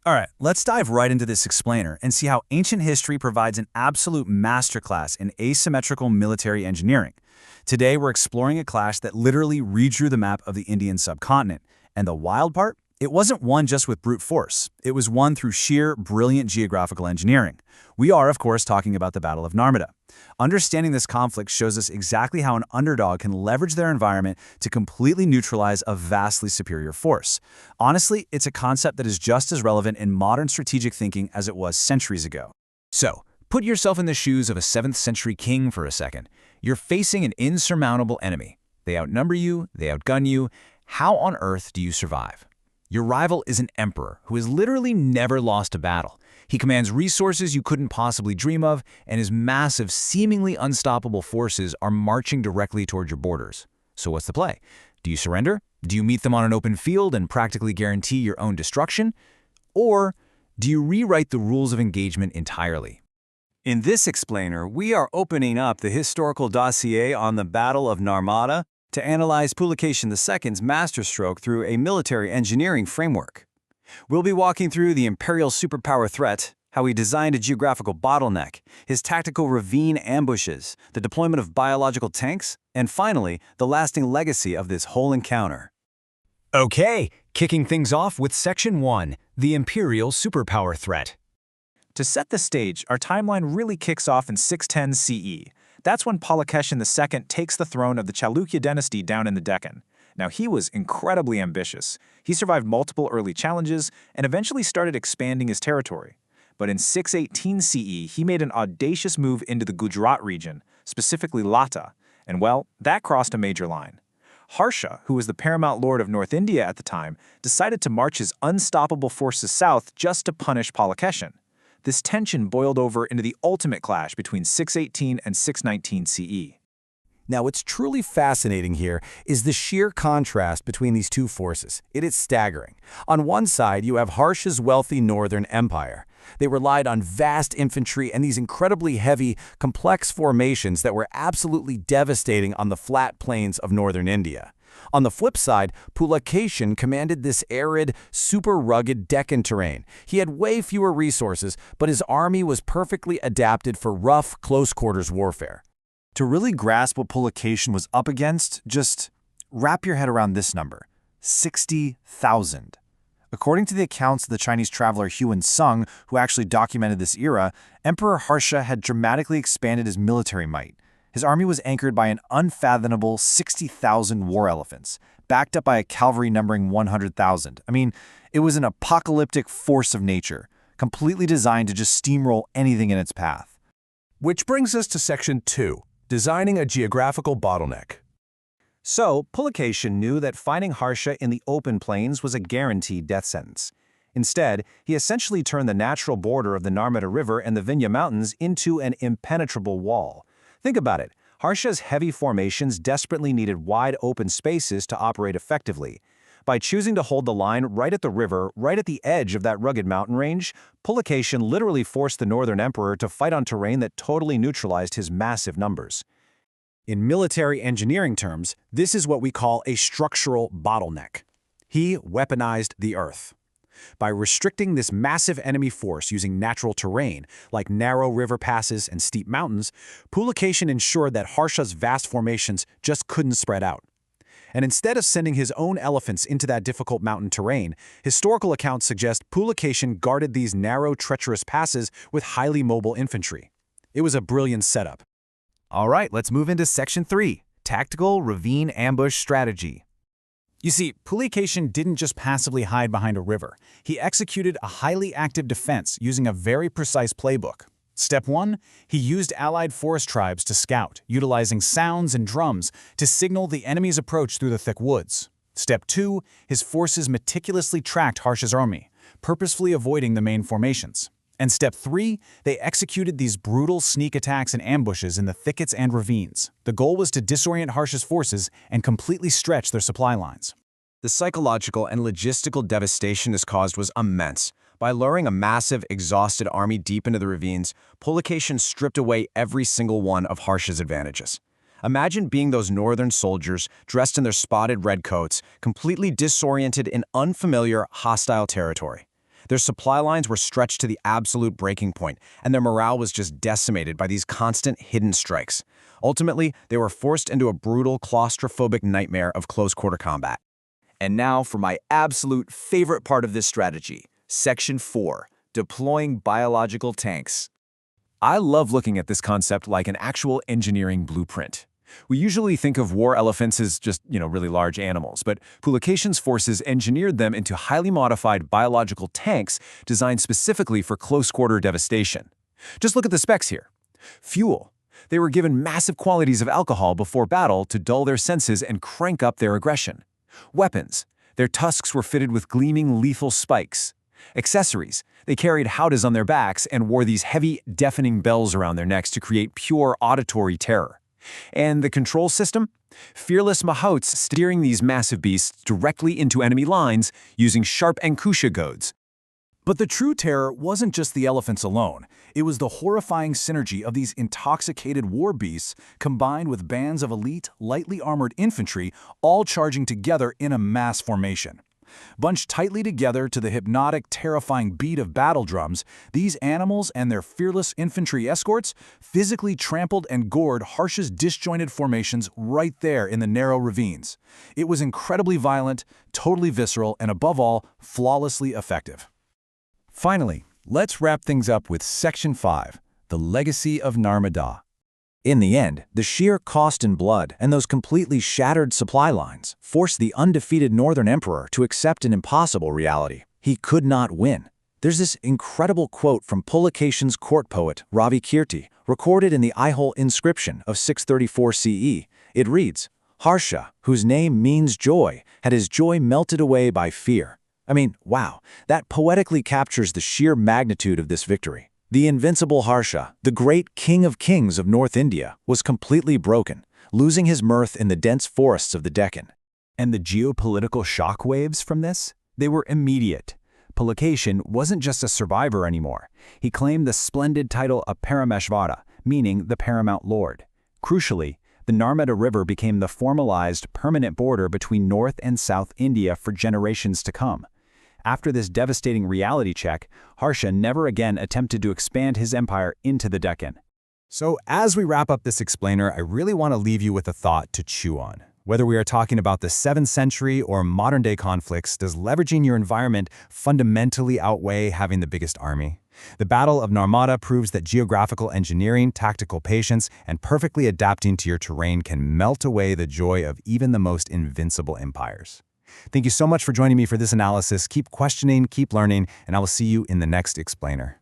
All right, let's dive right into this explainer and see how ancient history provides an absolute masterclass in asymmetrical military engineering. Today, we're exploring a clash that literally redrew the map of the Indian subcontinent. And the wild part? It wasn't won just with brute force. It was won through sheer, brilliant geographical engineering. We are, of course, talking about the Battle of Narmada. Understanding this conflict shows us exactly how an underdog can leverage their environment to completely neutralize a vastly superior force. Honestly, it's a concept that is just as relevant in modern strategic thinking as it was centuries ago. So, put yourself in the shoes of a 7th century king for a second. You're facing an insurmountable enemy. They outnumber you, they outgun you. How on earth do you survive? Your rival is an emperor who has literally never lost a battle. He commands resources you couldn't possibly dream of, and his massive, seemingly unstoppable forces are marching directly toward your borders. So what's the play? Do you surrender? Do you meet them on an open field and practically guarantee your own destruction? Or do you rewrite the rules of engagement entirely? In this explainer, we are opening up the historical dossier on the Battle of Narmada to analyze Pulakeshin II's masterstroke through a military engineering framework. We'll be walking through the imperial superpower threat, how he designed a geographical bottleneck, his tactical ravine ambushes, the deployment of biological tanks, and finally, the lasting legacy of this whole encounter. Okay, kicking things off with Section 1, the imperial superpower threat. To set the stage, our timeline really kicks off in 610 CE. That's when Pulakeshin II takes the throne of the Chalukya dynasty down in the Deccan. Now, he was incredibly ambitious. He survived multiple early challenges and eventually started expanding his territory. But in 618 CE, he made an audacious move into the Gujarat region, specifically Lata, and well, that crossed a major line. Harsha, who was the paramount lord of North India at the time, decided to march his unstoppable forces south just to punish Pulakeshin. This tension boiled over into the ultimate clash between 618 and 619 CE. Now, what's truly fascinating here is the sheer contrast between these two forces. It is staggering. On one side, you have Harsha's wealthy northern empire. They relied on vast infantry and these incredibly heavy, complex formations that were absolutely devastating on the flat plains of northern India. On the flip side, Pulakeshin commanded this arid, super rugged Deccan terrain. He had way fewer resources, but his army was perfectly adapted for rough, close-quarters warfare. To really grasp what Pulakeshin was up against, just wrap your head around this number: 60,000. According to the accounts of the Chinese traveler Huan Sung, who actually documented this era, Emperor Harsha had dramatically expanded his military might. His army was anchored by an unfathomable 60,000 war elephants, backed up by a cavalry numbering 100,000. I mean, it was an apocalyptic force of nature, completely designed to just steamroll anything in its path. Which brings us to Section 2, designing a geographical bottleneck. So, Pulakeshin knew that fighting Harsha in the open plains was a guaranteed death sentence. Instead, he essentially turned the natural border of the Narmada River and the Vindhya Mountains into an impenetrable wall. Think about it. Harsha's heavy formations desperately needed wide open spaces to operate effectively. By choosing to hold the line right at the river, right at the edge of that rugged mountain range, Pulakeshin literally forced the northern emperor to fight on terrain that totally neutralized his massive numbers. In military engineering terms, this is what we call a structural bottleneck. He weaponized the earth. By restricting this massive enemy force using natural terrain, like narrow river passes and steep mountains, Pulakeshin ensured that Harsha's vast formations just couldn't spread out. And instead of sending his own elephants into that difficult mountain terrain, historical accounts suggest Pulakeshin guarded these narrow, treacherous passes with highly mobile infantry. It was a brilliant setup. All right, let's move into Section 3, tactical ravine ambush strategy. You see, Pulakeshin didn't just passively hide behind a river. He executed a highly active defense using a very precise playbook. Step 1, he used allied forest tribes to scout, utilizing sounds and drums to signal the enemy's approach through the thick woods. Step 2, his forces meticulously tracked Harsha's army, purposefully avoiding the main formations. And Step 3, they executed these brutal sneak attacks and ambushes in the thickets and ravines. The goal was to disorient Harsha's forces and completely stretch their supply lines. The psychological and logistical devastation this caused was immense. By luring a massive, exhausted army deep into the ravines, Pulakeshin stripped away every single one of Harsha's advantages. Imagine being those northern soldiers dressed in their spotted red coats, completely disoriented in unfamiliar, hostile territory. Their supply lines were stretched to the absolute breaking point, and their morale was just decimated by these constant hidden strikes. Ultimately, they were forced into a brutal, claustrophobic nightmare of close-quarter combat. And now for my absolute favorite part of this strategy, Section 4, Deploying Biological Tanks. I love looking at this concept like an actual engineering blueprint. We usually think of war elephants as just, really large animals, but Pulakeshin's forces engineered them into highly modified biological tanks designed specifically for close-quarter devastation. Just look at the specs here. Fuel. They were given massive quantities of alcohol before battle to dull their senses and crank up their aggression. Weapons. Their tusks were fitted with gleaming lethal spikes. Accessories. They carried howdahs on their backs and wore these heavy, deafening bells around their necks to create pure auditory terror. And the control system? Fearless mahouts steering these massive beasts directly into enemy lines using sharp Ankusha goads. But the true terror wasn't just the elephants alone. It was the horrifying synergy of these intoxicated war beasts combined with bands of elite, lightly armored infantry all charging together in a mass formation. Bunched tightly together to the hypnotic, terrifying beat of battle drums, these animals and their fearless infantry escorts physically trampled and gored Harsha's disjointed formations right there in the narrow ravines. It was incredibly violent, totally visceral, and above all, flawlessly effective. Finally, let's wrap things up with Section 5, the legacy of Narmada. In the end, the sheer cost in blood and those completely shattered supply lines forced the undefeated Northern Emperor to accept an impossible reality. He could not win. There's this incredible quote from Pulakeshin's court poet, Ravi Kirti, recorded in the Ihol inscription of 634 CE. It reads, "Harsha, whose name means joy, had his joy melted away by fear." I mean, wow, that poetically captures the sheer magnitude of this victory. The invincible Harsha, the great king of kings of North India, was completely broken, losing his mirth in the dense forests of the Deccan. And the geopolitical shockwaves from this? They were immediate. Pulakeshin wasn't just a survivor anymore. He claimed the splendid title of Parameshvara, meaning the paramount lord. Crucially, the Narmada River became the formalized, permanent border between North and South India for generations to come. After this devastating reality check, Harsha never again attempted to expand his empire into the Deccan. So as we wrap up this explainer, I really want to leave you with a thought to chew on. Whether we are talking about the 7th century or modern-day conflicts, does leveraging your environment fundamentally outweigh having the biggest army? The Battle of Narmada proves that geographical engineering, tactical patience, and perfectly adapting to your terrain can melt away the joy of even the most invincible empires. Thank you so much for joining me for this analysis. Keep questioning, keep learning, and I will see you in the next explainer.